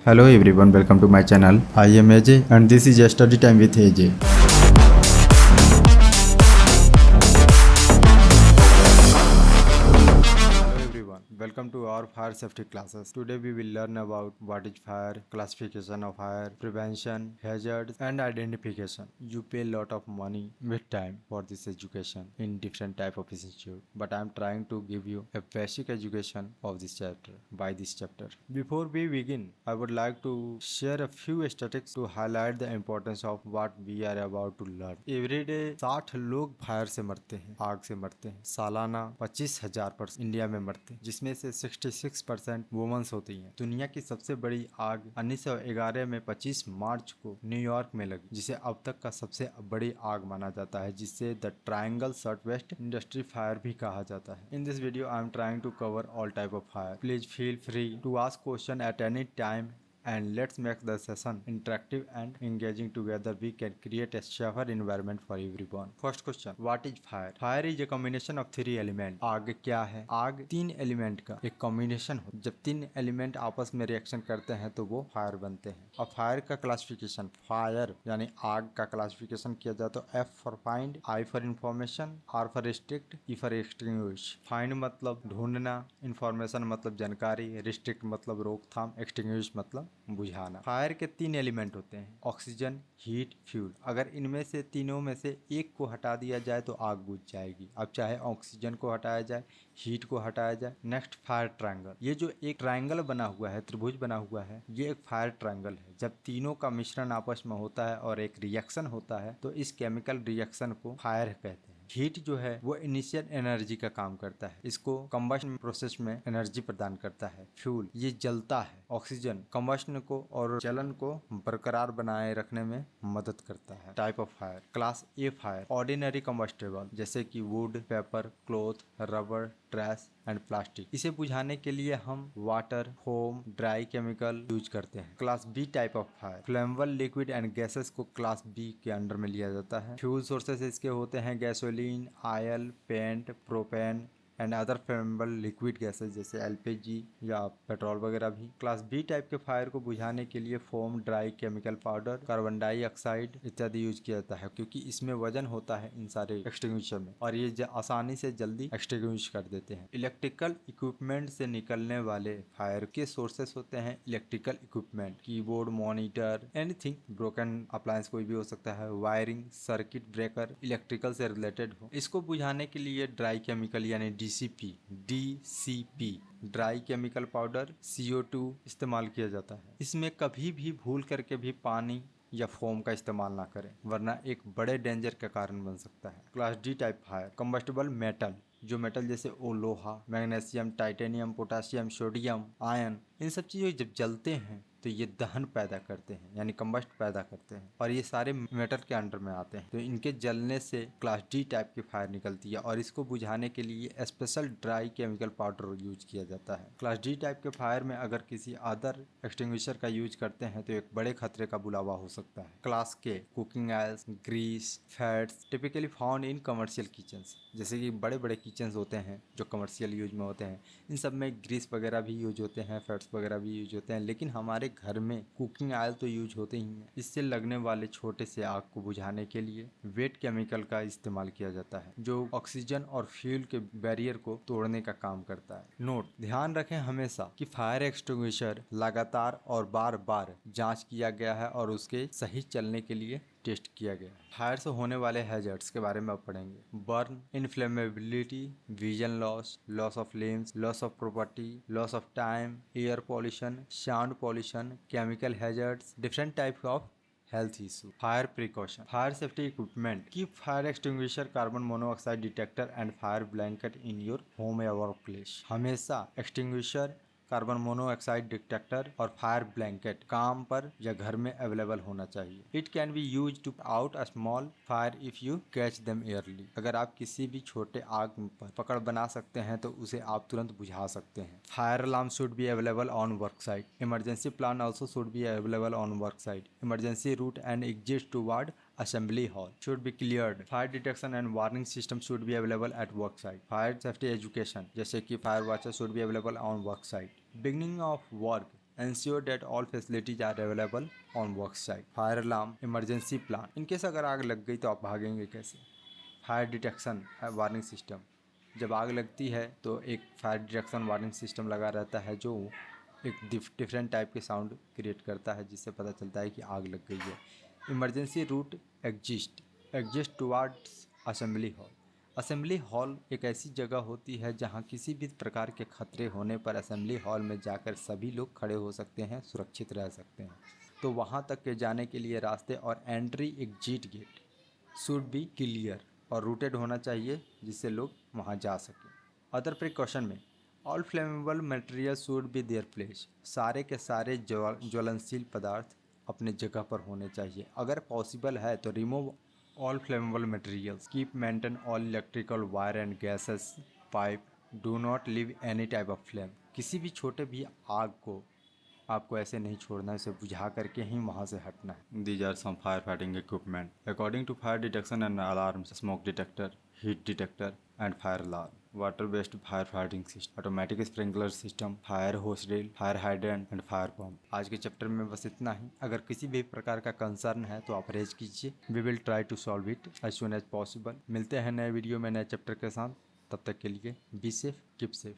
Hello everyone, welcome to my channel. I am AJ and this is a study time with AJ. Welcome to our fire safety classes. Today we will learn about what is fire, classification of fire, prevention, hazards and identification. You pay a lot of money with time for this education in different type of institute, but I am trying to give you a basic education of this chapter by this chapter. Before we begin, I would like to share a few statistics to highlight the importance of what we are about to learn. Every day 60 लोग fire से मरते हैं, आग से मरते हैं। सालाना 25,000 India में मरते हैं, जिसमें से 66% वुमेन्स होती हैं। दुनिया की सबसे बड़ी आग 1911 में 25 मार्च को न्यूयॉर्क में लगी, जिसे अब तक का सबसे बड़ी आग माना जाता है, जिसे द ट्रायंगल सर्ट वेस्ट इंडस्ट्री फायर भी कहा जाता है। In this video I am trying to cover all type of fire. Please feel free to ask question at any time and let's make the session interactive and engaging. Together we can create a safer environment for everyone. First question, what is fire? Fire is a combination of three elements. आग क्या है? आग तीन element का एक combination हो। जब तीन एलिमेंट आपस में रिएक्शन करते हैं तो वो फायर बनते हैं। अब फायर का क्लासिफिकेशन, फायर यानी आग का क्लासिफिकेशन किया जाए तो F for find, I for information, R for restrict, E for extinguish. Find मतलब ढूंढना, इंफॉर्मेशन मतलब जानकारी, रिस्ट्रिक्ट मतलब रोकथाम, एक्सटिंग्विश मतलब बुझाना। फायर के तीन एलिमेंट होते हैं, ऑक्सीजन, हीट, फ्यूल। अगर इनमें से तीनों में से एक को हटा दिया जाए तो आग बुझ जाएगी। अब चाहे ऑक्सीजन को हटाया जाए, हीट को हटाया जाए। Next, fire triangle. ये जो एक ट्रायंगल बना हुआ है, त्रिभुज बना हुआ है, ये एक फायर ट्रायंगल है। जब तीनों का मिश्रण आपस में होता है और एक रिएक्शन होता है तो इस केमिकल रिएक्शन को फायर कहते हैं। हीट जो है वो इनिशियल एनर्जी का काम करता है, इसको कंबशन प्रोसेस में एनर्जी प्रदान करता है। फ्यूल, ये जलता है। ऑक्सीजन कंबशन को और जलन को बरकरार बनाए रखने में मदद करता है। Type of fire, class A fire, ordinary combustible जैसे कि wood, paper, cloth, rubber, trash and plastic. इसे बुझाने के लिए हम water, foam, dry chemical use करते हैं। Class B type of fire, flammable liquid and gases को क्लास बी के अंडर में लिया जाता है। फ्यूल सोर्सेस इसके होते हैं gasoline, oil, paint, propane and other flammable liquid gases जैसे एलपीजी या पेट्रोल वगैरह भी। क्लास बी टाइप के फायर को बुझाने के लिए foam, dry chemical powder, carbon dioxide इत्यादि यूज किया जाता है, क्योंकि इसमें वजन होता है इन सारे एक्सटिंग्विशर में और ये आसानी से जल्दी एक्सटिंग्विश कर देते हैं। इलेक्ट्रिकल इक्विपमेंट से निकलने वाले फायर के सोर्सेस होते हैं electrical equipment, keyboard, monitor, anything, broken appliance कोई भी हो सकता है, वायरिंग, सर्किट ब्रेकर इलेक्ट्रिकल से रिलेटेड हो। इसको बुझाने के लिए ड्राई केमिकल यानी DCP dry chemical powder, CO2 इस्तेमाल किया जाता है। इसमें कभी भी भूल करके भी पानी या फोम का इस्तेमाल ना करें, वरना एक बड़े डेंजर का कारण बन सकता है। Class D type fire, combustible metal, जो मेटल जैसे लोहा, magnesium, titanium, potassium, sodium, iron, इन सब चीज़ें जब जलते हैं तो ये दहन पैदा करते हैं यानी कंबस्ट पैदा करते हैं और ये सारे मेटल के अंडर में आते हैं, तो इनके जलने से क्लास डी टाइप की फायर निकलती है और इसको बुझाने के लिए special dry chemical powder use किया जाता है। क्लास डी टाइप के फायर में अगर किसी अदर एक्सटिंग्विशर का यूज करते हैं तो एक बड़े खतरे का बुलावा हो सकता है। Class K, cooking oils, grease, fats typically found in commercial kitchens, जैसे कि बड़े बड़े किचन होते हैं जो कमर्शियल यूज में होते हैं, इन सब में ग्रीस वगैरह भी यूज होते हैं, फैट्स वगैरह भी यूज होते हैं, लेकिन हमारे घर में कुकिंग ऑयल तो यूज होते ही हैं। इससे लगने वाले छोटे से आग को बुझाने के लिए वेट केमिकल का इस्तेमाल किया जाता है, जो ऑक्सीजन और फ्यूल के बैरियर को तोड़ने का काम करता है। नोट, ध्यान रखें हमेशा कि फायर एक्सटिंग्विशर लगातार और बार बार जांच किया गया है और उसके सही चलने के लिए टेस्ट किया गया। फायर से होने वाले हैजर्ड्स के बारे में अब पढ़ेंगे। Burn, inflammability, vision loss, loss of limbs, loss of property, loss of time, air pollution, sound pollution, chemical hazards, different type of health issue. Fire precaution, fire safety equipment, keep fire extinguisher, carbon monoxide detector and fire blanket in your home या workplace. हमेशा extinguisher, carbon monoxide detector और fire blanket काम पर या घर में available होना चाहिए। It can be use to out a small fire if you catch them early। अगर आप किसी भी छोटे आग पर पकड़ बना सकते हैं तो उसे आप तुरंत बुझा सकते हैं। Fire alarm should be available on work site. Emergency plan also should be available on work site. Emergency route and exit toward assembly hall should be cleared। Fire detection and warning system should be available at work site। Fire safety education जैसे कि fire watcher should be available on work site। Beginning of work Ensure that all facilities are available on work site. Fire alarm, emergency plan. In case अगर आग लग गई तो आप भागेंगे कैसे? फायर डिटेक्शन वार्निंग सिस्टम, जब आग लगती है तो एक फायर डिटेक्शन वार्निंग सिस्टम लगा रहता है जो एक डिफरेंट टाइप के साउंड क्रिएट करता है जिससे पता चलता है कि आग लग गई है। Emergency route exist towards assembly hall. Assembly hall एक ऐसी जगह होती है जहां किसी भी प्रकार के खतरे होने पर असेंबली हॉल में जाकर सभी लोग खड़े हो सकते हैं, सुरक्षित रह सकते हैं। तो वहां तक के जाने के लिए रास्ते और entry exit gate should be clear और रूटेड होना चाहिए जिससे लोग वहां जा सकें। अदर प्रिकॉशन में all flammable material should be there place. सारे के सारे ज्वलनशील पदार्थ अपने जगह पर होने चाहिए। अगर पॉसिबल है तो remove all flammable materials, keep maintain all electrical wire and gases pipe, do not leave any type of flame. किसी भी छोटे भी आग को आपको ऐसे नहीं छोड़ना है, उसे बुझा करके ही वहाँ से हटना है। These are some firefighting equipment. According to fire detection and alarms, smoke detector, heat detector, and fire alarm. Water-based firefighting system, automatic sprinkler system, fire hose drill, fire hydrant and fire pump. आज के chapter में बस इतना ही। अगर किसी भी प्रकार का कंसर्न है तो आप रेज कीजिए। We will try to solve it as soon as possible. मिलते हैं नए वीडियो में नए चैप्टर के साथ। तब तक के लिए बी सेफ, कीप सेफ।